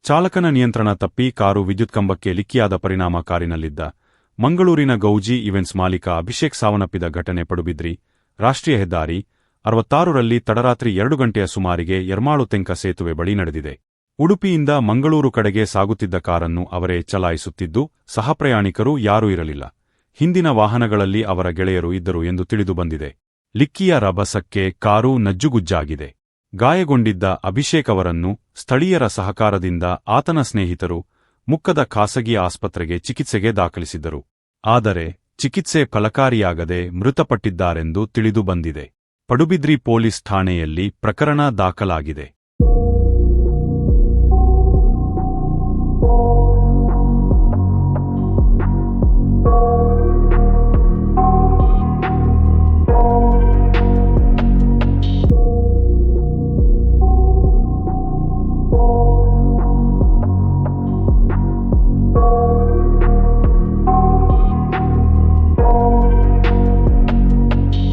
ಚಾಲಕನ ನಿಯಂತ್ರಣ ತಪ್ಪಿ ಕಾರು ವಿದ್ಯುತ್ ಕಂಬಕ್ಕೆ ಲಿಕ್ಕಿಯಾದ ಪರಿಣಾಮ ಕಾರಿನಲ್ಲಿದ್ದ ಮಂಗಳೂರಿನ ಗೌಜಿ ಇವೆಂಟ್ಸ್ ಮಾಲೀಕ ಅಭಿಷೇಕ್ ಸಾವನ್ನಪ್ಪಿದ ಘಟನೆ ಪಡುಬಿದ್ರಿ ರಾಷ್ಟ್ರೀಯ ಹೆದ್ದಾರಿ 66ರಲ್ಲಿ ತಡರಾತ್ರಿ 2 ಗಂಟೆಯ ಸುಮಾರಿಗೆ ಎರ್ಮಾಳು-ತೆಂಕ ಸೇತುವೆ ಬಳಿ ನಡೆದಿದೆ. ಉಡುಪಿಯಿಂದ ಮಂಗಳೂರು ಕಡೆಗೆ ಸಾಗುತ್ತಿದ್ದ ಕಾರನ್ನು ಅವರೇ ಚಲಾಯಿಸುತ್ತಿದ್ದು, ಸಹಪ್ರಯಾಣಿಕರು ಯಾರೂ ಇರಲಿಲ್ಲ. ಹಿಂದಿನ ವಾಹನಗಳಲ್ಲಿ ಅವರ ಗೆಳೆಯರು ಇದ್ದರು ಎಂದು ತಿಳಿದುಬಂದಿದೆ. ಲಿಕ್ಕಿಯ ರಭಸಕ್ಕೆ ಕಾರು ನಜ್ಜುಗುಜ್ಜಾಗಿದೆ. ಗಾಯಗೊಂಡಿದ್ದ ಅಭಿಷೇಕ್ ಅವರನ್ನು ಸ್ಥಳೀಯರ ಸಹಕಾರದಿಂದ ಆತನ ಸ್ನೇಹಿತರು ಮುಕ್ಕದ ಖಾಸಗಿ ಆಸ್ಪತ್ರೆಗೆ ಚಿಕಿತ್ಸೆಗೆ ದಾಖಲಿಸಿದ್ದರು. ಆದರೆ ಚಿಕಿತ್ಸೆ ಫಲಕಾರಿಯಾಗದೆ ಮೃತಪಟ್ಟಿದ್ದಾರೆಂದು ತಿಳಿದುಬಂದಿದೆ. ಪಡುಬಿದ್ರಿ ಪೊಲೀಸ್ ಠಾಣೆಯಲ್ಲಿ ಪ್ರಕರಣ ದಾಖಲಾಗಿದೆ.